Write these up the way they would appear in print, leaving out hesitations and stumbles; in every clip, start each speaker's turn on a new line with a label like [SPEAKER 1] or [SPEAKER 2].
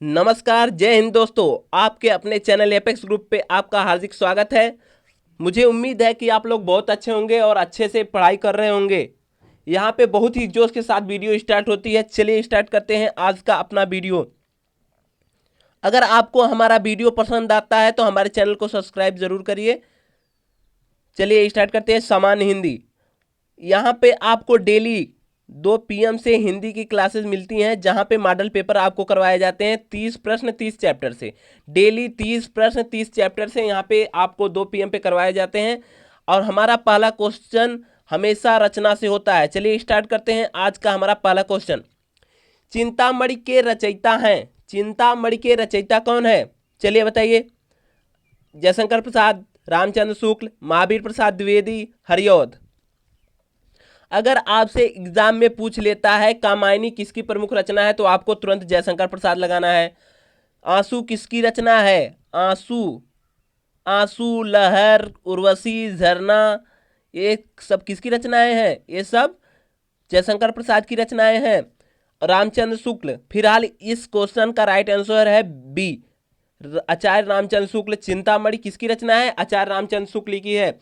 [SPEAKER 1] नमस्कार, जय हिंद दोस्तों। आपके अपने चैनल एपेक्स ग्रुप पे आपका हार्दिक स्वागत है। मुझे उम्मीद है कि आप लोग बहुत अच्छे होंगे और अच्छे से पढ़ाई कर रहे होंगे। यहाँ पे बहुत ही जोश के साथ वीडियो स्टार्ट होती है। चलिए स्टार्ट करते हैं आज का अपना वीडियो। अगर आपको हमारा वीडियो पसंद आता है तो हमारे चैनल को सब्सक्राइब जरूर करिए। चलिए स्टार्ट करते हैं। सामान्य हिंदी, यहाँ पे आपको डेली 2 PM से हिंदी की क्लासेस मिलती हैं, जहाँ पे मॉडल पेपर आपको करवाए जाते हैं 30 प्रश्न 30 चैप्टर से। डेली 30 प्रश्न 30 चैप्टर से यहाँ पे आपको 2 PM पे करवाए जाते हैं। और हमारा पहला क्वेश्चन हमेशा रचना से होता है। चलिए स्टार्ट करते हैं आज का हमारा पहला क्वेश्चन। चिंतामणि के रचयिता हैं। चिंतामणि के रचयिता कौन है? चलिए बताइए। जयशंकर प्रसाद, रामचंद्र शुक्ल, महावीर प्रसाद द्विवेदी, हरिऔध। अगर आपसे एग्जाम में पूछ लेता है कामायनी किसकी प्रमुख रचना है, तो आपको तुरंत जयशंकर प्रसाद लगाना है। आंसू किसकी रचना है? आंसू, आंसू, लहर, उर्वशी, झरना, ये सब किसकी रचनाएं हैं? ये सब जयशंकर प्रसाद की रचनाएं हैं। रामचंद्र शुक्ल, फिलहाल इस क्वेश्चन का राइट आंसर है बी, आचार्य रामचंद्र शुक्ल। चिंतामणि किसकी रचना है? आचार्य रामचंद्र शुक्ल की है।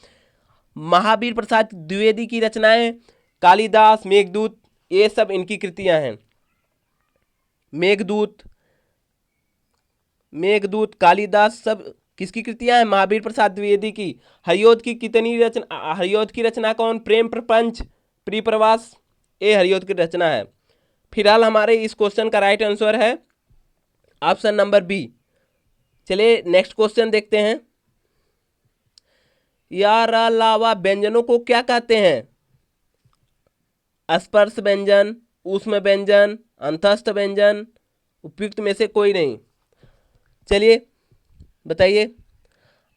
[SPEAKER 1] महावीर प्रसाद द्विवेदी की रचनाएं कालिदास, मेघदूत, ये सब इनकी कृतियां हैं। मेघदूत, मेघदूत, कालिदास सब किसकी कृतियां हैं? महावीर प्रसाद द्विवेदी की। हरिऔध की कितनी रचना? हरिऔध की रचना कौन? प्रेम प्रपंच, प्रियप्रवास, ये हरिऔध की रचना है। फिलहाल हमारे इस क्वेश्चन का राइट आंसर है ऑप्शन नंबर बी। चलिए नेक्स्ट क्वेश्चन देखते हैं। यार अलावा व्यंजनों को क्या कहते हैं? स्पर्श व्यंजन, ऊष्म व्यंजन, अंतस्थ व्यंजन, उपयुक्त में से कोई नहीं। चलिए बताइए।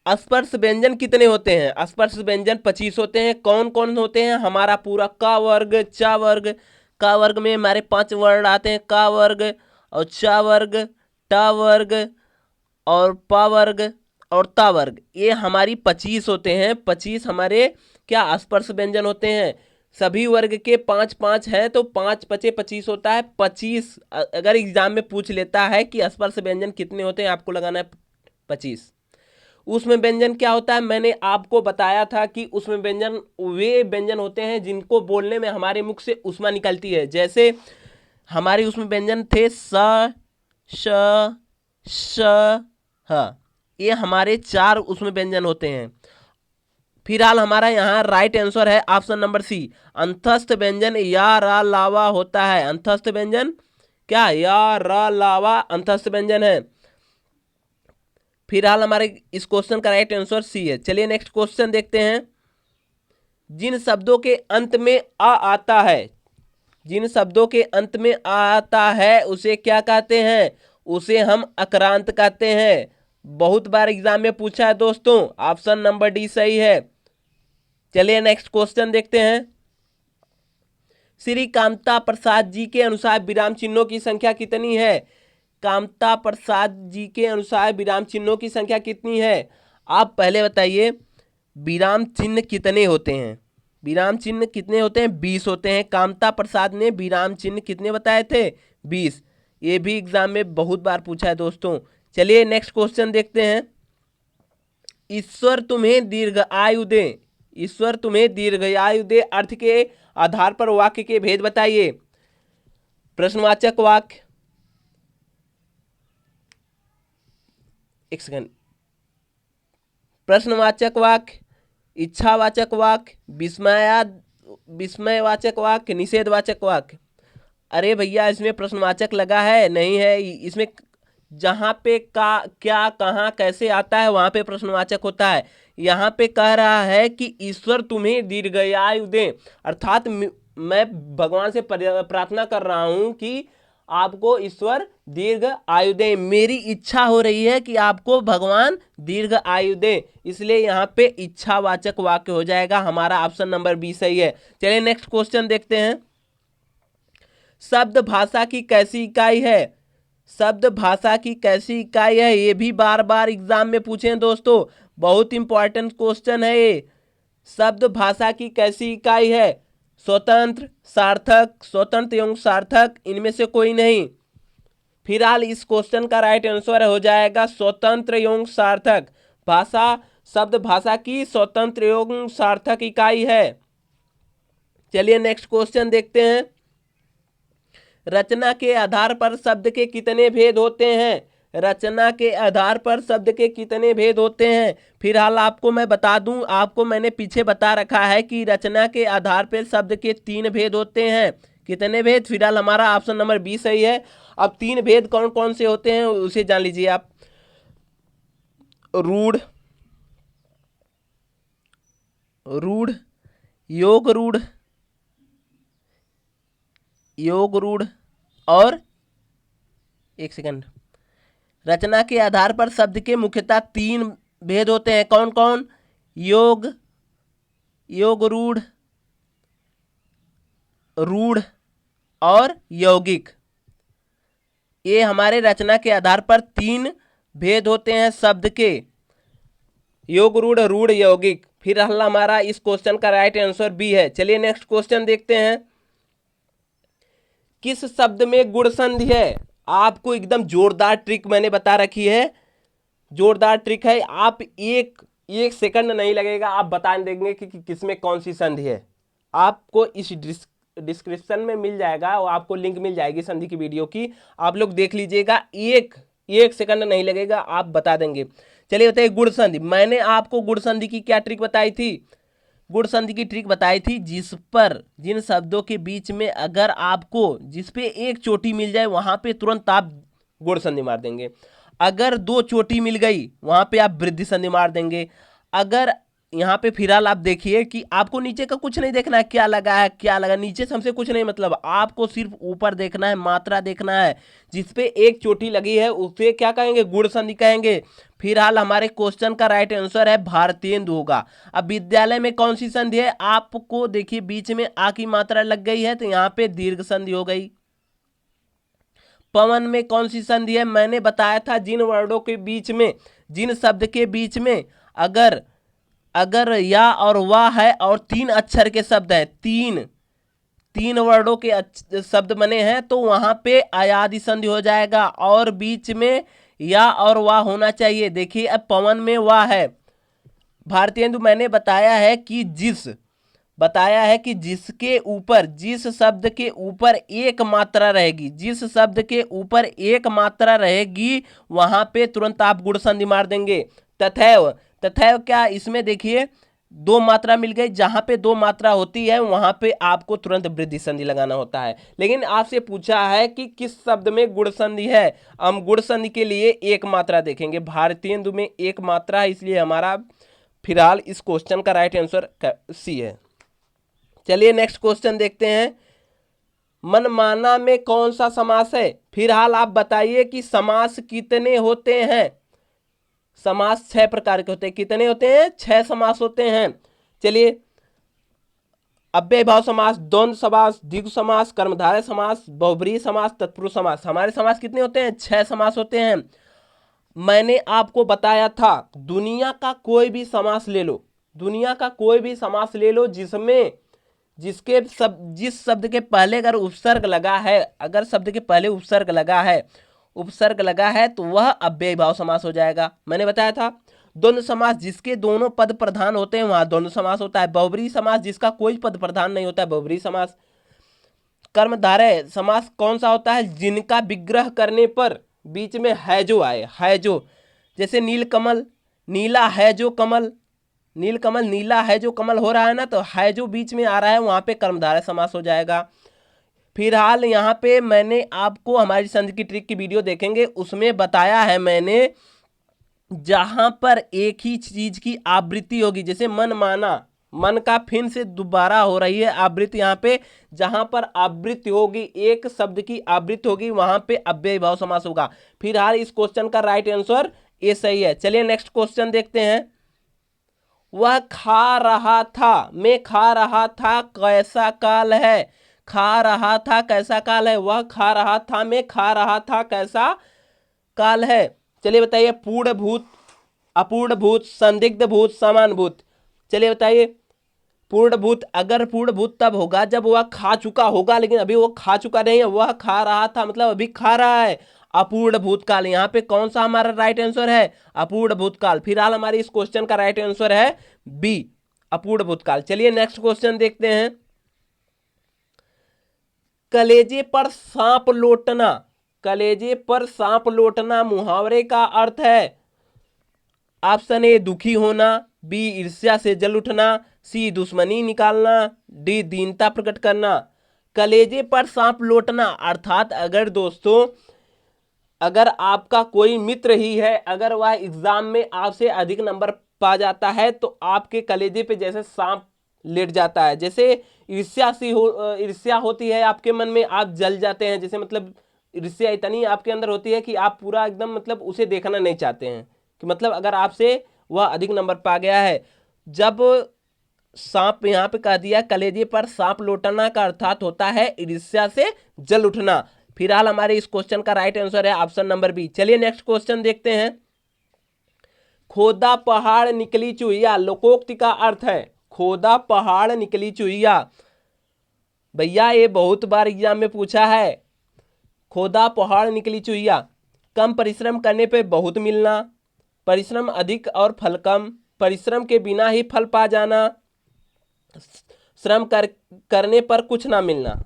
[SPEAKER 1] स्पर्श व्यंजन कितने होते हैं? स्पर्श व्यंजन 25 होते हैं। कौन कौन होते हैं? हमारा पूरा का वर्ग, चा वर्ग। का वर्ग में हमारे 5 वर्ड आते हैं, का वर्ग और चा वर्ग, टा वर्ग और पा वर्ग और ता वर्ग। ये हमारी 25 होते हैं। 25 हमारे क्या स्पर्श व्यंजन होते हैं। सभी वर्ग के 5 5 हैं, तो 5 पचे 25 होता है। 25 अगर एग्जाम में पूछ लेता है कि स्पर्श व्यंजन कितने होते हैं, आपको लगाना है 25। उसमें व्यंजन क्या होता है? मैंने आपको बताया था कि उसमें व्यंजन वे व्यंजन होते हैं जिनको बोलने में हमारे मुख से ऊष्मा निकलती है। जैसे हमारे उसमें व्यंजन थे स, श, श, ह। ये हमारे 4 उसमें व्यंजन होते हैं। फिलहाल हमारा यहाँ राइट आंसर है ऑप्शन नंबर सी, अंतस्थ व्यंजन या रा लावा होता है। अंतस्थ व्यंजन क्या? या रा लावा अंतस्थ व्यंजन है। फिलहाल हमारे इस क्वेश्चन का राइट आंसर सी है। चलिए नेक्स्ट क्वेश्चन देखते हैं। जिन शब्दों के अंत में आ आता है, जिन शब्दों के अंत में आ आता है उसे क्या कहते हैं? उसे हम अक्रांत कहते हैं। बहुत बार एग्जाम में पूछा है दोस्तों। ऑप्शन नंबर डी सही है। चलिए नेक्स्ट क्वेश्चन देखते हैं। श्री कामता प्रसाद जी के अनुसार विराम चिन्हों की संख्या कितनी है? कामता प्रसाद जी के अनुसार विराम चिन्हों की संख्या कितनी है? आप पहले बताइए, विराम चिन्ह कितने होते हैं? विराम चिन्ह कितने होते हैं? 20 होते हैं। कामता प्रसाद ने विराम चिन्ह कितने बताए थे? 20। ये भी एग्जाम में बहुत बार पूछा है दोस्तों। चलिए नेक्स्ट क्वेश्चन देखते हैं। ईश्वर तुम्हें दीर्घ आयु दे, ईश्वर तुम्हें दीर्घ आयु दे अर्थ के आधार पर वाक्य के भेद बताइए। प्रश्नवाचक वाक्य, एक सेकंड, प्रश्नवाचक वाक्य, इच्छावाचक वाक्य, विस्मयवाचक वाक्य, निषेधवाचक वाक्य। अरे भैया इसमें प्रश्नवाचक लगा है? नहीं है। इसमें जहाँ पे का, क्या, कहाँ, कैसे आता है वहाँ पे प्रश्नवाचक होता है। यहाँ पे कह रहा है कि ईश्वर तुम्हें दीर्घायु दे, अर्थात मैं भगवान से प्रार्थना कर रहा हूँ कि आपको ईश्वर दीर्घ आयु दे। मेरी इच्छा हो रही है कि आपको भगवान दीर्घ आयु दे, इसलिए यहाँ पे इच्छावाचक वाक्य हो जाएगा। हमारा ऑप्शन नंबर बी सही है। चलिए नेक्स्ट क्वेश्चन देखते हैं। शब्द भाषा की कैसी इकाई है? शब्द भाषा की कैसी इकाई है? ये भी बार बार एग्जाम में पूछे हैं दोस्तों। बहुत इंपॉर्टेंट क्वेश्चन है ये। शब्द भाषा की कैसी इकाई है? स्वतंत्र, सार्थक, स्वतंत्र एवं सार्थक, इनमें से कोई नहीं। फिलहाल इस क्वेश्चन का राइट आंसर हो जाएगा स्वतंत्र एवं सार्थक। भाषा शब्द भाषा की स्वतंत्र एवं सार्थक इकाई है। चलिए नेक्स्ट क्वेश्चन देखते हैं। रचना के आधार पर शब्द के कितने भेद होते हैं? रचना के आधार पर शब्द के कितने भेद होते हैं? फिलहाल आपको मैं बता दूं, आपको मैंने पीछे बता रखा है कि रचना के आधार पर शब्द के 3 भेद होते हैं। कितने भेद? फिलहाल हमारा ऑप्शन नंबर 20 सही है। अब 3 भेद कौन कौन से होते हैं उसे जान लीजिए आप। रूढ़, रूढ़, योग रूढ़, योग रूढ़ और एक सेकंड। रचना के आधार पर शब्द के मुख्यतः 3 भेद होते हैं। कौन कौन? योग, योग रूढ़, रूढ़ और यौगिक। ये हमारे रचना के आधार पर 3 भेद होते हैं शब्द के, योग रूढ़, रूढ़, यौगिक। फिर हमारा इस क्वेश्चन का राइट आंसर बी है। चलिए नेक्स्ट क्वेश्चन देखते हैं। किस शब्द में गुण संधि है? आपको एकदम जोरदार ट्रिक मैंने बता रखी है, जोरदार ट्रिक है। आप एक सेकंड नहीं लगेगा, आप बता देंगे कि किसमें कौन सी संधि है। आपको इस डिस्क्रिप्शन में मिल जाएगा और आपको लिंक मिल जाएगी संधि की वीडियो की, आप लोग देख लीजिएगा। एक सेकंड नहीं लगेगा, आप बता देंगे। चलिए बताइए गुण संधि। मैंने आपको गुण संधि की क्या ट्रिक बताई थी? गुण संधि की ट्रिक बताई थी जिस पर, जिन शब्दों के बीच में अगर आपको जिस पे एक चोटी मिल जाए वहां पे तुरंत आप गुण संधि मार देंगे। अगर 2 चोटी मिल गई वहां पे आप वृद्धि संधि मार देंगे। अगर यहाँ पे फिलहाल आप देखिए कि आपको नीचे का कुछ नहीं देखना है, क्या लगा है क्या लगा, नीचे से हमसे कुछ नहीं मतलब, आपको सिर्फ ऊपर देखना है, मात्रा देखना है। जिसपे एक चोटी लगी है उसे क्या कहेंगे? गुण संधि कहेंगे। फिलहाल हमारे क्वेश्चन का राइट आंसर है भारतेंदु होगा। अब विद्यालय में कौन सी संधि है? आपको देखिए बीच में आ की मात्रा लग गई है तो यहाँ पे दीर्घ संधि हो गई। पवन में कौन सी संधि है? मैंने बताया था जिन वर्डों के बीच में, जिन शब्द के बीच में अगर या और वाह है और 3 अक्षर के शब्द है, तीन वर्डों के शब्द बने हैं तो वहां पे अयादि संधि हो जाएगा और बीच में या और वाह होना चाहिए। देखिए अब पवन में वाह है। भारतेंदु मैंने बताया है कि जिसके ऊपर, जिस शब्द के ऊपर एक मात्रा रहेगी, जिस शब्द के ऊपर एक मात्रा रहेगी वहां पे तुरंत आप गुण संधि मार देंगे। तथैव क्या? इसमें देखिए 2 मात्रा मिल गई, जहां पे 2 मात्रा होती है वहां पे आपको तुरंत वृद्धि संधि लगाना होता है। लेकिन आपसे पूछा है कि किस शब्द में गुण संधि है, हम गुण संधि के लिए एक मात्रा देखेंगे। भारतेंदु में एक मात्रा है, इसलिए हमारा फिलहाल इस क्वेश्चन का राइट आंसर सी है। चलिए नेक्स्ट क्वेश्चन देखते हैं। मनमाना में कौन सा समास है? फिलहाल आप बताइए कि समास कितने होते हैं? समास 6 प्रकार के होते हैं। कितने होते हैं? 6 समास होते हैं। चलिए, अव्ययभाव समास, द्वंद्व समास, द्विगु समास, कर्मधारय समास, बहुब्रीहि समास, तत्पुरुष समास। हमारे समास कितने होते हैं? 6 समास होते हैं। मैंने आपको बताया था दुनिया का कोई भी समास ले लो, दुनिया का कोई भी समास ले लो जिसमें जिस शब्द के पहले अगर उपसर्ग लगा है, अगर शब्द के पहले उपसर्ग लगा है तो वह अव्ययभाव समास हो जाएगा। मैंने बताया था द्वंद्व समास जिसके दोनों पद प्रधान होते हैं वहां द्वंद्व समास होता है। बहुब्रीहि समास जिसका कोई पद प्रधान नहीं होता है बहुब्रीहि समास। कर्मधारय समास कौन सा होता है? जिनका विग्रह करने पर बीच में है जो आए, है जो, जैसे नीलकमल, नीला है जो कमल, नीलकमल नीला है जो कमल हो रहा है ना, तो है जो बीच में आ रहा है वहां पे कर्मधारय समास हो जाएगा। फिलहाल यहाँ पे मैंने आपको हमारी संधि की ट्रिक की वीडियो देखेंगे, उसमें बताया है मैंने जहां पर एक ही चीज की आवृत्ति होगी, जैसे मन माना, मन का फिर से दोबारा हो रही है आवृत्ति, यहाँ पे जहां पर आवृत्ति होगी, एक शब्द की आवृत्ति होगी वहां पे अव्ययभाव समास होगा। फिलहाल इस क्वेश्चन का राइट आंसर ए सही है। चलिए नेक्स्ट क्वेश्चन देखते हैं। वह खा रहा था में खा रहा था कैसा काल है? खा रहा था कैसा काल है? वह खा रहा था में खा रहा था कैसा काल है? चलिए बताइए। पूर्ण भूत, अपूर्ण भूत, संदिग्ध भूत, समान भूत। चलिए बताइए। पूर्ण भूत, अगर पूर्ण भूत तब होगा जब वह खा चुका होगा, लेकिन अभी वो खा चुका नहीं है, वह खा रहा था मतलब अभी खा रहा है। अपूर्ण भूतकाल। यहाँ पे कौन सा हमारा राइट आंसर है? अपूर्ण भूतकाल। फिलहाल हमारी इस क्वेश्चन का राइट आंसर है बी, अपूर्ण भूतकाल। चलिए नेक्स्ट क्वेश्चन देखते हैं। कलेजे पर सांप लौटना, कलेजे पर सांप लौटना मुहावरे का अर्थ है। ऑप्शन ए दुखी होना, बी ईर्ष्या से जल उठना, सी दुश्मनी निकालना, डी दीनता प्रकट करना। कलेजे पर सांप लौटना अर्थात अगर दोस्तों अगर आपका कोई मित्र ही है, अगर वह एग्जाम में आपसे अधिक नंबर पा जाता है तो आपके कलेजे पे जैसे सांप लेट जाता है, जैसे ईर्ष्या होती है आपके मन में, आप जल जाते हैं। जैसे मतलब ईर्ष्या इतनी आपके अंदर होती है कि आप पूरा एकदम मतलब उसे देखना नहीं चाहते हैं, कि मतलब अगर आपसे वह अधिक नंबर पा गया है। जब सांप यहाँ पे कह दिया कलेजे पर सांप लौटना का अर्थात होता है ईर्ष्या से जल उठना। फिलहाल हमारे इस क्वेश्चन का राइट आंसर है ऑप्शन नंबर बी। चलिए नेक्स्ट क्वेश्चन देखते हैं। खोदा पहाड़ निकली चुहिया लोकोक्ति का अर्थ है। खोदा पहाड़ निकली चुहिया, भैया ये बहुत बार एग्जाम में पूछा है। खोदा पहाड़ निकली चुहिया, कम परिश्रम करने पे बहुत मिलना, परिश्रम अधिक और फल कम, परिश्रम के बिना ही फल पा जाना, करने पर कुछ ना मिलना।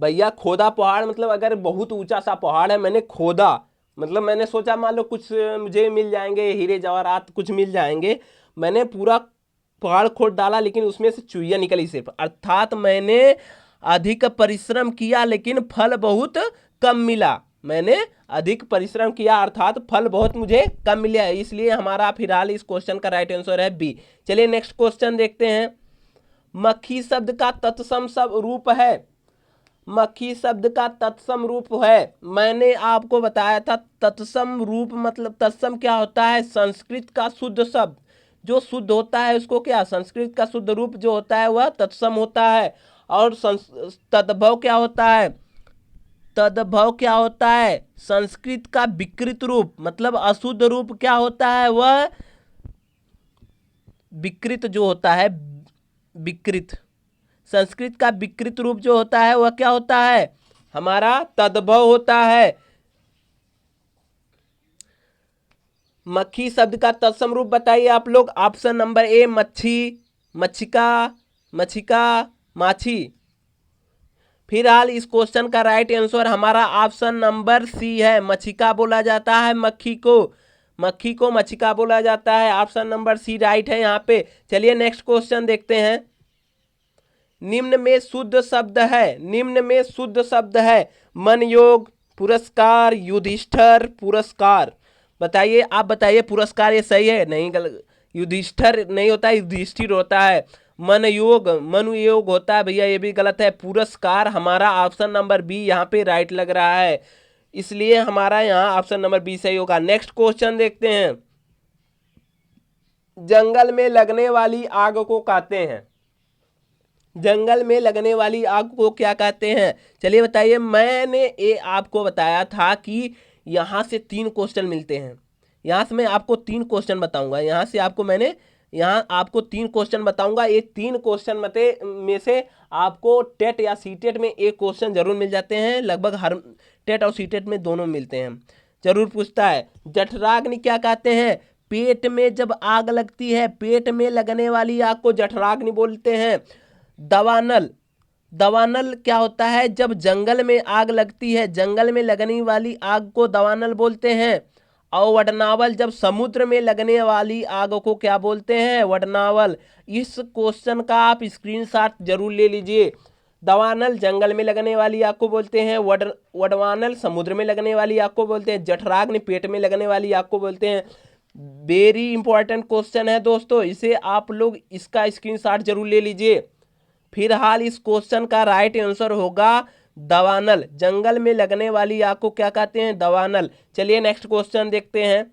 [SPEAKER 1] भैया खोदा पहाड़ मतलब अगर बहुत ऊंचा सा पहाड़ है, मैंने खोदा मतलब मैंने सोचा मान लो कुछ मुझे मिल जाएंगे, हीरे जवाहरात कुछ मिल जाएंगे, मैंने पूरा पहाड़ खोद डाला लेकिन उसमें से चुहिया निकली सिर्फ, अर्थात मैंने अधिक परिश्रम किया लेकिन फल बहुत कम मिला। मैंने अधिक परिश्रम किया अर्थात फल बहुत मुझे कम मिला, इसलिए हमारा फिलहाल इस क्वेश्चन का राइट आंसर है बी। चलिए नेक्स्ट क्वेश्चन देखते हैं। मक्खी शब्द का तत्सम सब रूप है। मक्खी शब्द का तत्सम रूप है, मैंने आपको बताया था तत्सम रूप मतलब तत्सम क्या होता है? संस्कृत का शुद्ध शब्द जो शुद्ध होता है उसको क्या, संस्कृत का शुद्ध रूप जो होता है वह तत्सम होता है। और तद्भव क्या होता है? तद्भव क्या होता है? संस्कृत का विकृत रूप मतलब अशुद्ध रूप क्या होता है? वह विकृत जो होता है, विकृत, संस्कृत का विकृत रूप जो होता है वह क्या होता है? हमारा तद्भव होता है। मक्खी शब्द का तत्सम रूप बताइए आप लोग। ऑप्शन नंबर ए मच्छी, मच्छिका, मच्छिका, माछी। फिलहाल इस क्वेश्चन का राइट आंसर हमारा ऑप्शन नंबर सी है, मच्छिका बोला जाता है मक्खी को, मक्खी को मच्छिका बोला जाता है। ऑप्शन नंबर सी राइट है यहाँ पे। चलिए नेक्स्ट क्वेश्चन देखते हैं। निम्न में शुद्ध शब्द है, निम्न में शुद्ध शब्द है। मन योग, पुरस्कार, युधिष्ठिर, पुरस्कार। बताइए, आप बताइए पुरस्कार ये सही है? नहीं, गलत। युधिष्ठिर नहीं होता है, युधिष्ठिर होता है। मन योग, मनु योग होता है, भैया ये भी गलत है। पुरस्कार हमारा ऑप्शन नंबर बी यहाँ पे राइट लग रहा है, इसलिए हमारा यहाँ ऑप्शन नंबर बी सही होगा। नेक्स्ट क्वेश्चन देखते हैं। जंगल में लगने वाली आग को कहते हैं, जंगल में लगने वाली आग को क्या कहते हैं? चलिए बताइए। मैंने ये आपको बताया था कि यहाँ से 3 क्वेश्चन मिलते हैं, यहाँ से मैं आपको 3 क्वेश्चन बताऊंगा, यहाँ से आपको मैंने यहाँ आपको 3 क्वेश्चन बताऊंगा। ये 3 क्वेश्चन में से आपको टेट या सीटेट में एक क्वेश्चन जरूर मिल जाते हैं, लगभग हर टेट और सीटेट में दोनों मिलते हैं, जरूर पूछता है। जठराग्नि क्या कहते हैं? पेट में जब आग लगती है, पेट में लगने वाली आग को जठराग्नि बोलते हैं। दवानल, दवानल क्या होता है? जब जंगल में आग लगती है, जंगल में लगने वाली आग को दवानल बोलते हैं। और वडनावल, जब समुद्र में लगने वाली आग को क्या बोलते हैं? वडनावल। इस क्वेश्चन का आप स्क्रीनशॉट जरूर ले लीजिए। दवानल जंगल में लगने वाली आग को बोलते हैं, वडवानल समुद्र में लगने वाली आग को बोलते हैं, जठराग्नि पेट में लगने वाली आग को बोलते हैं। वेरी इंपॉर्टेंट क्वेश्चन है दोस्तों, इसे आप लोग इसका स्क्रीनशॉट जरूर ले लीजिए। फिलहाल इस क्वेश्चन का राइट आंसर होगा दवानल, जंगल में लगने वाली आग को क्या कहते हैं? दवानल। चलिए नेक्स्ट क्वेश्चन देखते हैं।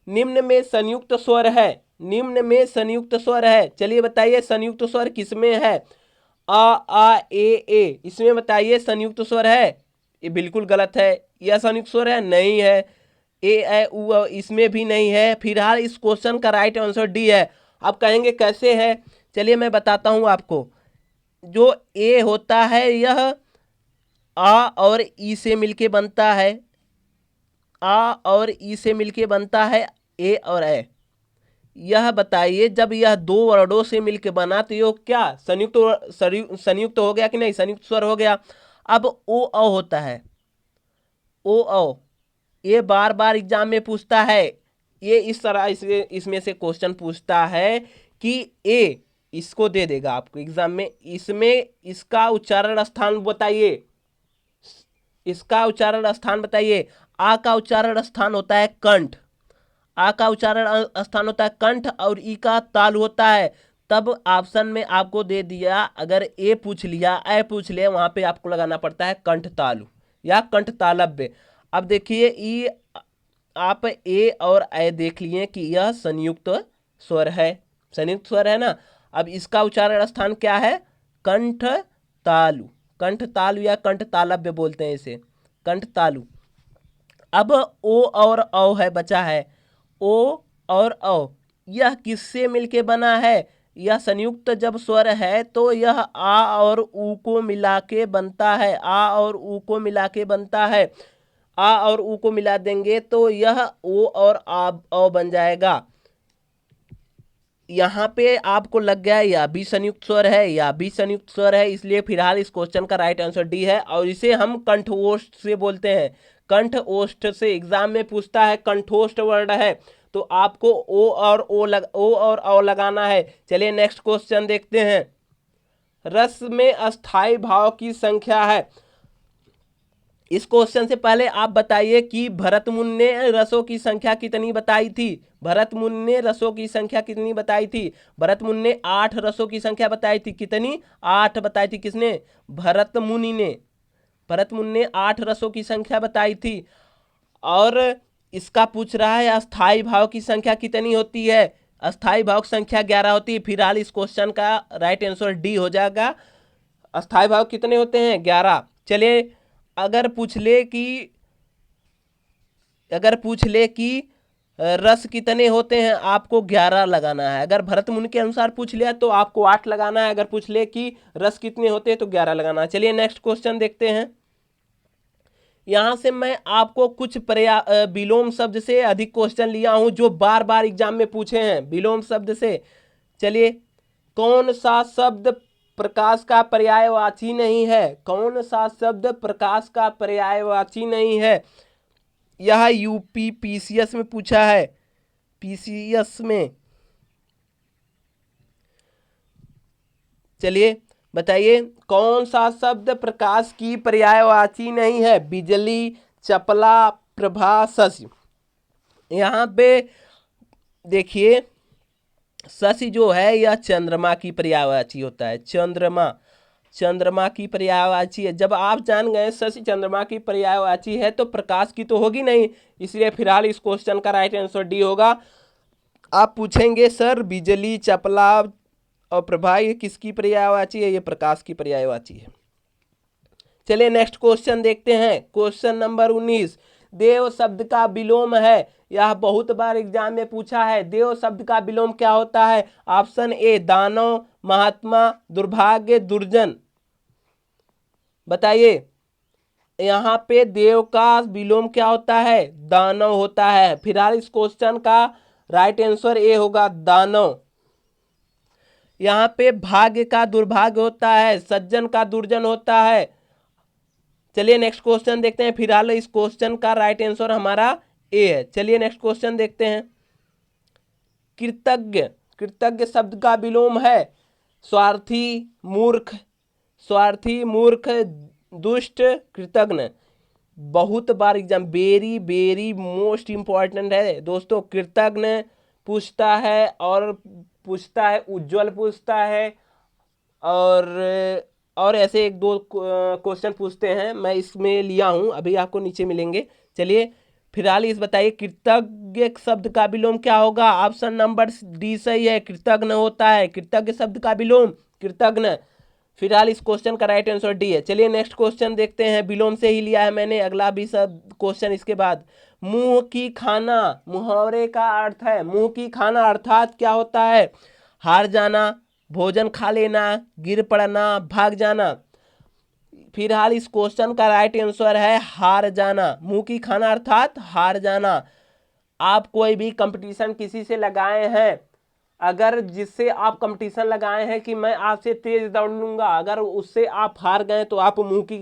[SPEAKER 1] निम्न में संयुक्त स्वर है, निम्न में संयुक्त स्वर है, चलिए बताइए संयुक्त स्वर किसमें है? आ ए, इसमें बताइए संयुक्त स्वर है? ये बिल्कुल गलत है। यह संयुक्त स्वर है? नहीं है। ए उ इसमें भी नहीं है। फिलहाल इस क्वेश्चन का राइट आंसर डी है। आप कहेंगे कैसे है? चलिए मैं बताता हूं आपको। जो ए होता है यह आ और ई से मिलके बनता है, आ और ई से मिलके बनता है ए और ए। यह बताइए जब यह दो वर्डों से मिलके बना तो ये क्या संयुक्त हो गया कि नहीं, संयुक्त स्वर हो गया। अब ओ अ होता है, ओ अ, ये बार बार एग्जाम में पूछता है, ये इस तरह इसमें से क्वेश्चन पूछता है कि ए इसको दे देगा आपको एग्जाम में, इसमें इसका उच्चारण स्थान बताइए, इसका उच्चारण स्थान बताइए। आ का उच्चारण स्थान होता है कंठ, आ का उच्चारण स्थान होता है कंठ और ई का तालु होता है। तब ऑप्शन में आपको दे दिया, अगर ए पूछ लिया ए पूछ लिया वहां पे आपको लगाना पड़ता है कंठ तालु या कंठ तालव्य। अब देखिए ई, आप ए और ए देख लिए कि यह संयुक्त स्वर है, संयुक्त स्वर है ना। अब इसका उच्चारण स्थान क्या है, कंठ तालु, कंठ तालु या कंठ तालव्य बोलते हैं इसे, कंठ तालु। अब ओ और औ है, बचा है ओ और औ, यह किससे मिलके बना है, यह संयुक्त जब स्वर है तो यह आ और ऊ को मिला के बनता है, आ और ऊ को मिला के बनता है। आ और ऊ को मिला देंगे तो यह ओ और आ औ बन जाएगा। यहाँ पे आपको लग गया या भी संयुक्त स्वर है या भी संयुक्त स्वर है, इसलिए फिलहाल इस क्वेश्चन का राइट आंसर डी है। और इसे हम कंठोष्ठ से बोलते हैं, कंठ ओष्ठ से एग्जाम में पूछता है, कंठोष्ठ वर्ड है तो आपको ओ और औ लगाना है। चलिए नेक्स्ट क्वेश्चन देखते हैं। रस में अस्थाई भाव की संख्या है। इस क्वेश्चन से पहले आप बताइए कि भरत मुनि ने रसों की संख्या कितनी बताई थी, भरत मुनि ने रसों की संख्या कितनी बताई थी। भरत मुनि ने 8 रसों की संख्या बताई थी, कितनी, 8 बताई थी। किसने, भरत मुनि ने, भरत मुनि ने 8 रसों की संख्या बताई थी। और इसका पूछ रहा है अस्थाई भाव की संख्या कितनी होती है, अस्थाई भाव की संख्या 11 होती है। फिलहाल इस क्वेश्चन का राइट आंसर डी हो जाएगा, अस्थाई भाव कितने होते हैं, 11। चलिए अगर पूछ ले कि रस कितने होते हैं, आपको 11 लगाना है। अगर भरत मुनि के अनुसार पूछ लिया तो आपको 8 लगाना है, अगर पूछ ले कि रस कितने होते हैं तो 11 लगाना है। चलिए नेक्स्ट क्वेश्चन देखते हैं। यहां से मैं आपको कुछ विलोम शब्द से अधिक क्वेश्चन लिया हूं जो बार बार एग्जाम में पूछे हैं, विलोम शब्द से। चलिए, कौन सा शब्द प्रकाश का पर्यायवाची नहीं है, कौन सा शब्द प्रकाश का पर्यायवाची नहीं है। यह यूपी पीसीएस में पूछा है, पीसीएस में। चलिए बताइए कौन सा शब्द प्रकाश की पर्यायवाची नहीं है। बिजली, चपला, प्रभा, शशि। यहाँ पे देखिए शशि जो है यह चंद्रमा की पर्यायवाची होता है, चंद्रमा, चंद्रमा की पर्यायवाची है। जब आप जान गए शशि चंद्रमा की पर्यायवाची है तो प्रकाश की तो होगी नहीं, इसलिए फिलहाल इस क्वेश्चन का राइट आंसर डी होगा। आप पूछेंगे सर बिजली, चपला और प्रभा ये किसकी पर्यायवाची है, ये प्रकाश की पर्यायवाची है। चलिए नेक्स्ट क्वेश्चन देखते हैं, क्वेश्चन नंबर 19। देव शब्द का विलोम है, यह बहुत बार एग्जाम में पूछा है। देव शब्द का विलोम क्या होता है। ऑप्शन ए दानव, महात्मा, दुर्भाग्य, दुर्जन। बताइए यहाँ पे देव का विलोम क्या होता है, दानव होता है। फिलहाल इस क्वेश्चन का राइट आंसर ए होगा, दानव। यहाँ पे भाग्य का दुर्भाग्य होता है, सज्जन का दुर्जन होता है। चलिए नेक्स्ट क्वेश्चन देखते हैं। फिलहाल इस क्वेश्चन का राइट आंसर हमारा ए है। चलिए नेक्स्ट क्वेश्चन देखते हैं। कृतज्ञ, कृतज्ञ शब्द का विलोम है स्वार्थी, मूर्ख, स्वार्थी, मूर्ख, दुष्ट, कृतज्ञ। बहुत बार exam, very very most important है दोस्तों। कृतज्ञ पूछता है और पूछता है, उज्जवल पूछता है और ऐसे एक दो क्वेश्चन पूछते हैं, मैं इसमें लिया हूं, अभी आपको नीचे मिलेंगे। चलिए फिलहाल इस बताइए कृतज्ञ शब्द का विलोम क्या होगा। ऑप्शन नंबर डी सही है, कृतज्ञ होता है, कृतज्ञ शब्द का विलोम कृतज्ञ। फिलहाल इस क्वेश्चन का राइट आंसर डी है। चलिए नेक्स्ट क्वेश्चन देखते हैं, विलोम से ही लिया है मैंने, अगला भी सब क्वेश्चन इसके बाद। मुंह की खाना, मुहावरे का अर्थ है मुंह की खाना, अर्थात क्या होता है, हार जाना, भोजन खा लेना, गिर पड़ना, भाग जाना। फिलहाल इस क्वेश्चन का राइट आंसर है हार जाना, मुंह की खाना अर्थात हार जाना। आप कोई भी कंपटीशन किसी से लगाए हैं, अगर जिससे आप कंपटीशन लगाए हैं कि मैं आपसे तेज दौड़ लूंगा, अगर उससे आप हार गए तो आप मुंह की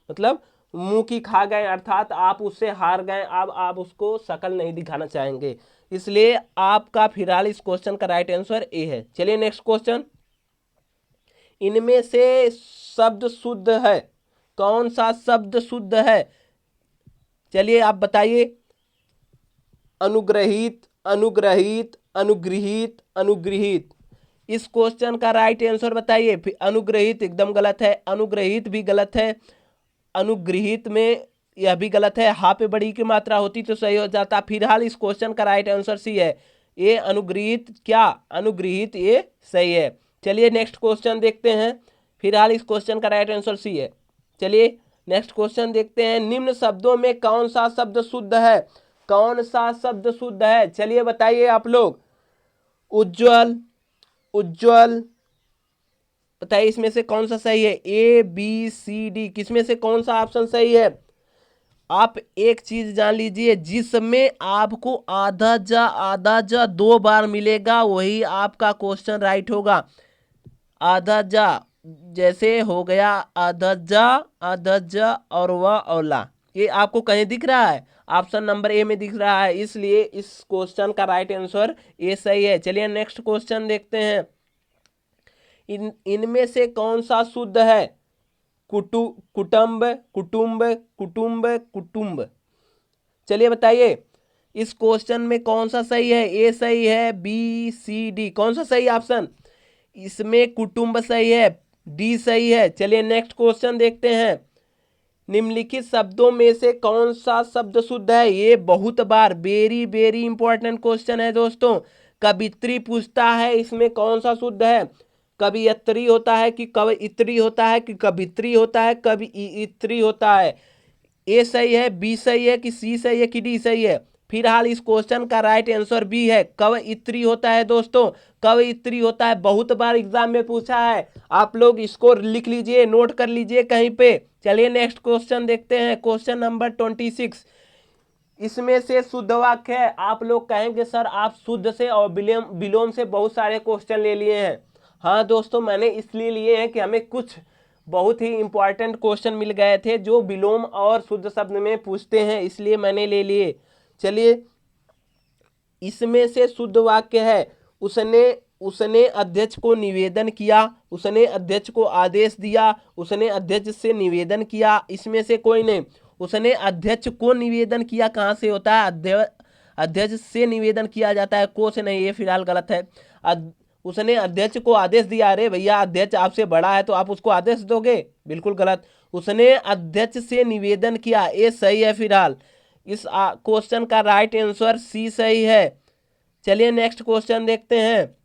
[SPEAKER 1] मतलब मुंह की खा गए, अर्थात आप उससे हार गए। अब आप उसको शक्ल नहीं दिखाना चाहेंगे, इसलिए आपका फिलहाल इस क्वेश्चन का राइट आंसर ए है। चलिए नेक्स्ट क्वेश्चन, इनमें से शब्द शुद्ध है, कौन सा शब्द शुद्ध है? चलिए आप बताइए। अनुग्रहित, अनुग्रहित, अनुगृहित, अनुगृहित। इस क्वेश्चन का राइट आंसर बताइए। अनुग्रहित एकदम गलत है, अनुग्रहित भी गलत है, अनुगृहित में यह भी गलत है। हा पे बड़ी की मात्रा होती तो सही हो जाता। फिलहाल इस क्वेश्चन का राइट आंसर सी है, ये अनुगृहित, क्या अनुगृहित, ये सही है। चलिए नेक्स्ट क्वेश्चन देखते हैं। फिलहाल इस क्वेश्चन का राइट आंसर सी है। चलिए नेक्स्ट क्वेश्चन देखते हैं, निम्न शब्दों में कौन सा शब्द शुद्ध है? कौन सा शब्द शुद्ध है? चलिए बताइए आप लोग। उज्ज्वल, उज्ज्वल, बताइए इसमें से कौन सा सही है? ए बी सी डी, किसमें से कौन सा ऑप्शन सही है? आप एक चीज जान लीजिए, जिसमें आपको आधा जा 2 बार मिलेगा वही आपका क्वेश्चन राइट होगा। आधा जा जैसे हो गया आधा जा और वह औला, ये आपको कहीं दिख रहा है? ऑप्शन नंबर ए में दिख रहा है, इसलिए इस क्वेश्चन का राइट आंसर ए सही है। चलिए नेक्स्ट क्वेश्चन देखते हैं, इनमें से कौन सा शुद्ध है? कुटुंब, कुटुंब, कुटुंब, कुटुंब। चलिए बताइए इस क्वेश्चन में कौन सा सही है? ए सही है, बी सी डी, कौन सा सही ऑप्शन? इसमें कुटुंब सही है, डी सही है। चलिए नेक्स्ट क्वेश्चन देखते हैं, निम्नलिखित शब्दों में से कौन सा शब्द शुद्ध है? ये बहुत बार वेरी वेरी इंपॉर्टेंट क्वेश्चन है दोस्तों। कवित्री पूछता है इसमें कौन सा शुद्ध है? कवियत्री होता है कि कवियत्री होता है कि कवित्री होता है, कवियत्री होता है। ए सही है, बी सही है कि सी सही है कि डी सही है? फिलहाल इस क्वेश्चन का राइट आंसर बी है, कवयित्री होता है दोस्तों, कवयित्री होता है। बहुत बार एग्जाम में पूछा है, आप लोग इसको लिख लीजिए, नोट कर लीजिए कहीं पे। चलिए नेक्स्ट क्वेश्चन देखते हैं, क्वेश्चन नंबर 26। इसमें से शुद्ध वाक्य है। आप लोग कहेंगे सर आप शुद्ध से और विलोम से बहुत सारे क्वेश्चन ले लिए हैं। हाँ दोस्तों, मैंने इसलिए लिए हैं कि हमें कुछ बहुत ही इंपॉर्टेंट क्वेश्चन मिल गए थे जो विलोम और शुद्ध शब्द में पूछते हैं, इसलिए मैंने ले लिए। चलिए इसमें से शुद्ध वाक्य है, उसने उसने अध्यक्ष को निवेदन किया, उसने अध्यक्ष को आदेश दिया, उसने अध्यक्ष से निवेदन किया, इसमें से कोई नहीं। उसने अध्यक्ष को निवेदन किया कहाँ से होता है? अध्यक्ष से निवेदन किया जाता है, को से नहीं, ये फिलहाल गलत है। उसने अध्यक्ष को आदेश दिया, अरे भैया अध्यक्ष आपसे बड़ा है तो आप उसको आदेश दोगे, बिल्कुल गलत। उसने अध्यक्ष से निवेदन किया, ये सही है। फिलहाल इस क्वेश्चन का राइट आंसर सी सही है। चलिए नेक्स्ट क्वेश्चन देखते हैं,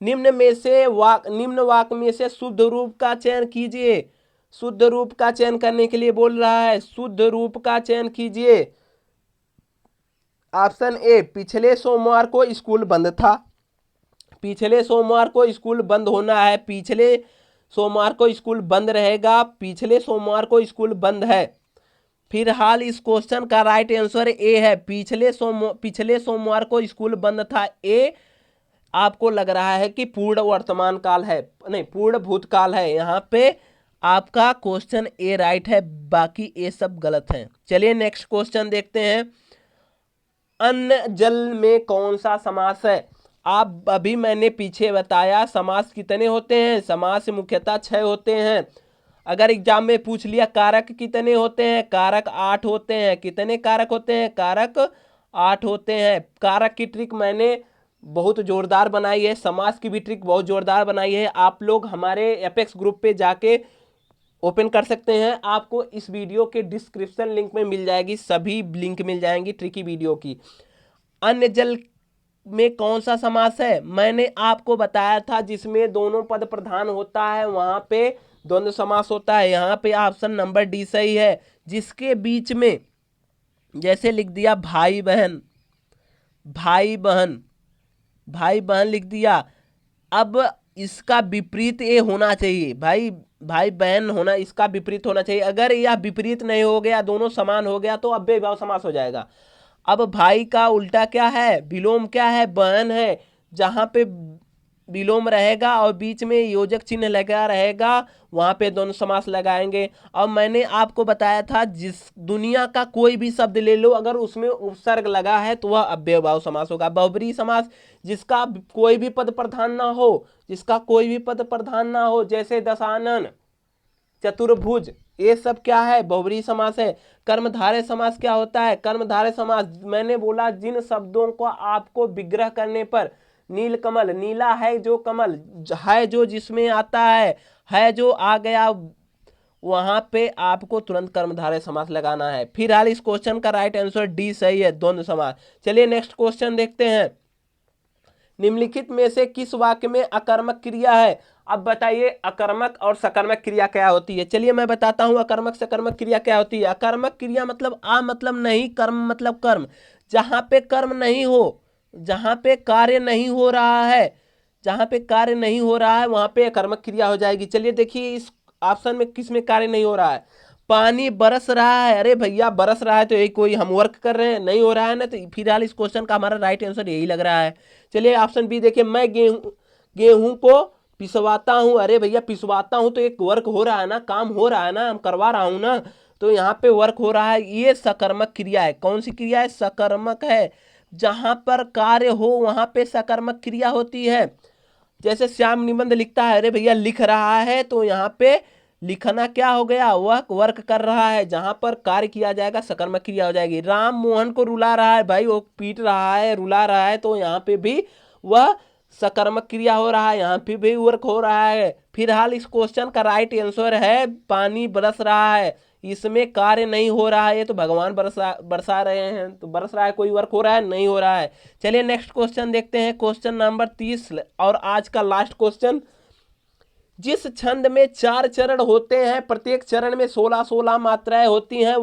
[SPEAKER 1] निम्न वाक्य में से शुद्ध रूप का चयन कीजिए। शुद्ध रूप का चयन करने के लिए बोल रहा है, शुद्ध रूप का चयन कीजिए। ऑप्शन ए, पिछले सोमवार को स्कूल बंद था। पिछले सोमवार को स्कूल बंद होना है, पिछले सोमवार को स्कूल बंद रहेगा, पिछले सोमवार को स्कूल बंद है। फिलहाल इस क्वेश्चन का राइट आंसर ए है, पिछले सोमवार को स्कूल बंद था। ए आपको लग रहा है कि पूर्ण वर्तमान काल है, नहीं पूर्ण भूतकाल है, यहाँ पे आपका क्वेश्चन ए राइट है, बाकी ए सब गलत है। चलिए नेक्स्ट क्वेश्चन देखते हैं, अन्न जल में कौन सा समास है? आप अभी मैंने पीछे बताया समास कितने होते हैं, समास मुख्यतः 6 होते हैं। अगर एग्जाम में पूछ लिया कारक कितने होते हैं, कारक 8 होते हैं। कितने कारक होते हैं? कारक 8 होते हैं। कारक की ट्रिक मैंने बहुत जोरदार बनाई है, समास की भी ट्रिक बहुत जोरदार बनाई है, आप लोग हमारे एपेक्स ग्रुप पे जाके ओपन कर सकते हैं, आपको इस वीडियो के डिस्क्रिप्शन लिंक में मिल जाएगी, सभी लिंक मिल जाएंगी ट्रिकी वीडियो की। अन्य जल में कौन सा समास है? मैंने आपको बताया था जिसमें दोनों पद प्रधान होता है वहां पे द्वंद्व समास होता है। यहाँ पे ऑप्शन नंबर डी सही है, जिसके बीच में जैसे लिख दिया भाई बहन, भाई बहन, भाई बहन लिख दिया। अब इसका विपरीत ए होना चाहिए, भाई भाई बहन होना, इसका विपरीत होना चाहिए। अगर यह विपरीत नहीं हो गया, दोनों समान हो गया, तो अव्ययीभाव समास हो जाएगा। अब भाई का उल्टा क्या है, विलोम क्या है, बहन है। जहां पे विलोम रहेगा और बीच में योजक चिन्ह लगा रहेगा, वहां पे द्वंद्व समास लगाएंगे। अब मैंने आपको बताया था, जिस दुनिया का कोई भी शब्द ले लो, अगर उसमें उपसर्ग लगा है तो वह अव्ययभाव समास होगा। बहुब्रीहि समास, जिसका कोई भी पद प्रधान ना हो, जिसका कोई भी पद प्रधान ना हो, जैसे दशानन, चतुर्भुज, ये सब क्या है, बहुब्रीहि समास है। कर्मधारय समास क्या होता है, कर्मधारय समास मैंने बोला जिन शब्दों को आपको विग्रह करने पर, नीलकमल, नीला है जो कमल, है जो जिसमें आता है जो आ गया, वहां पे आपको तुरंत कर्मधारय समास लगाना है। फिलहाल इस क्वेश्चन का राइट आंसर डी सही है, द्वंद्व समास। चलिए नेक्स्ट क्वेश्चन देखते हैं। निम्नलिखित में से किस वाक्य में अकर्मक क्रिया है। अब बताइए अकर्मक और सकर्मक क्रिया क्या होती है। चलिए मैं बताता हूं अकर्मक सकर्मक क्रिया क्या होती है। अकर्मक क्रिया मतलब आ मतलब नहीं, कर्म मतलब कर्म। जहां पे कर्म नहीं हो, जहां पे कार्य नहीं हो रहा है, जहां पे कार्य नहीं हो रहा है वहां पे अकर्मक क्रिया हो जाएगी। चलिए देखिए इस ऑप्शन में किस में कार्य नहीं हो रहा है। पानी बरस रहा है, अरे भैया बरस रहा है तो यही कोई हम वर्क कर रहे हैं, नहीं हो रहा है ना, तो फिलहाल इस क्वेश्चन का हमारा राइट आंसर यही लग रहा है। चलिए ऑप्शन बी देखिए, मैं गेहूं को पिसवाता हूं, अरे भैया पिसवाता हूं तो एक वर्क हो रहा है ना, काम हो रहा है ना, हम करवा रहा हूं ना, तो यहाँ पे वर्क हो रहा है। ये सकर्मक क्रिया है। कौन सी क्रिया है, सकर्मक है। जहां पर कार्य हो वहां पे सकर्मक क्रिया होती है। जैसे श्याम निबंध लिखता है, अरे भैया लिख रहा है, तो यहाँ पे लिखना क्या हो गया, वह वर्क कर रहा है। जहां पर कार्य किया जाएगा सकर्मक क्रिया हो जाएगी। राम मोहन को रुला रहा है, भाई वो पीट रहा है, रुला रहा है, तो यहाँ पे भी वह सकर्मक क्रिया हो रहा है, यहाँ पे भी वर्क हो रहा है। फिलहाल इस क्वेश्चन का राइट आंसर है पानी बरस रहा है। इसमें कार्य नहीं हो रहा है, ये तो भगवान बरसा रहे हैं, तो बरस रहा है, कोई वर्क हो रहा है, नहीं हो रहा है। चलिए नेक्स्ट क्वेश्चन देखते हैं, क्वेश्चन नंबर 30 और आज का लास्ट क्वेश्चन। जिस छंद में 4 चरण होते हैं, प्रत्येक चरण में 16-16 मात्राएं होती हैं,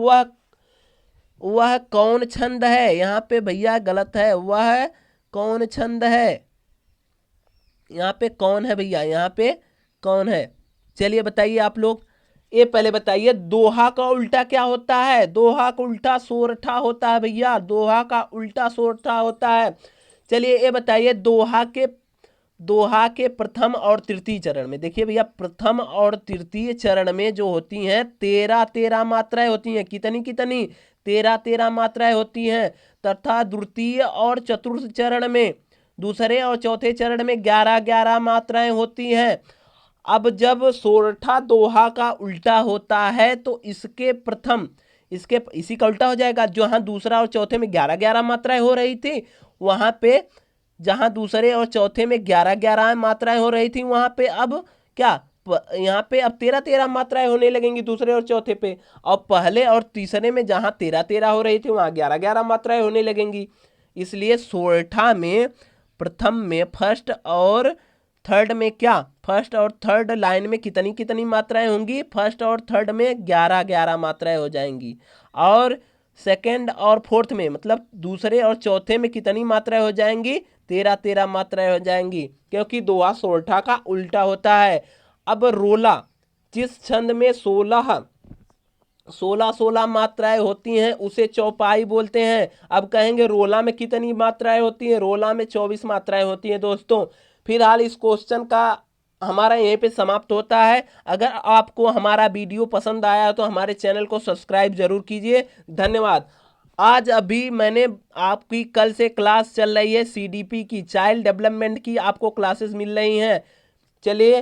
[SPEAKER 1] वह कौन छंद है। यहाँ पे भैया गलत है, वह कौन छंद है, यहाँ पे कौन है भैया, यहाँ पे कौन है। चलिए बताइए आप लोग, ये पहले बताइए दोहा का उल्टा क्या होता है। दोहा का उल्टा सोरठा होता है भैया, दोहा का उल्टा सोरठा होता है। चलिए ये बताइए दोहा के प्रथम और तृतीय चरण में, देखिए भैया प्रथम और तृतीय चरण में जो होती हैं 13-13 मात्राएं होती हैं। कितनी कितनी, 13-13 मात्राएं होती हैं। तथा द्वितीय और चतुर्थ चरण में, दूसरे और चौथे चरण में 11-11 मात्राएं होती हैं। अब जब सोरठा दोहा का उल्टा होता है तो इसके प्रथम, इसके इसी का उल्टा हो जाएगा। जहां दूसरा और चौथे में 11-11 मात्राएं हो रही थी, वहां पे जहां दूसरे और चौथे में 11-11 मात्राएं हो रही थी, वहां पे अब क्या, यहाँ पे अब 13-13 मात्राएं होने लगेंगी दूसरे और चौथे पे। और पहले और तीसरे में जहां 13-13 हो रही थी, वहां 11-11 मात्राएं होने लगेंगी। इसलिए सोरठा में प्रथम में फर्स्ट और थर्ड में क्या, फर्स्ट और थर्ड लाइन में कितनी कितनी मात्राएं होंगी, फर्स्ट और थर्ड में 11-11 मात्राएं हो जाएंगी। और सेकंड और फोर्थ में, मतलब दूसरे और चौथे में कितनी मात्राएं हो जाएंगी, 13-13 मात्राएं हो जाएंगी, क्योंकि दोहा सोरठा का उल्टा होता है। अब रोला, जिस छंद में 16-16 मात्राएं होती हैं उसे चौपाई बोलते हैं। अब कहेंगे रोला में कितनी मात्राएं होती हैं, रोला में 24 मात्राएं होती हैं दोस्तों। फिलहाल इस क्वेश्चन का हमारा यहीं पे समाप्त होता है। अगर आपको हमारा वीडियो पसंद आया तो हमारे चैनल को सब्सक्राइब जरूर कीजिए। धन्यवाद। आज अभी मैंने आपकी कल से क्लास चल रही है CDP की, चाइल्ड डेवलपमेंट की आपको क्लासेस मिल रही हैं। चलिए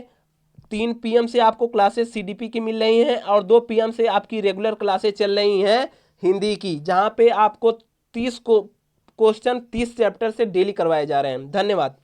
[SPEAKER 1] 3 PM से आपको क्लासेस CDP की मिल रही हैं और 2 PM से आपकी रेगुलर क्लासेस चल रही हैं हिंदी की, जहां पे आपको 30 क्वेश्चन 30 चैप्टर से डेली करवाए जा रहे हैं। धन्यवाद।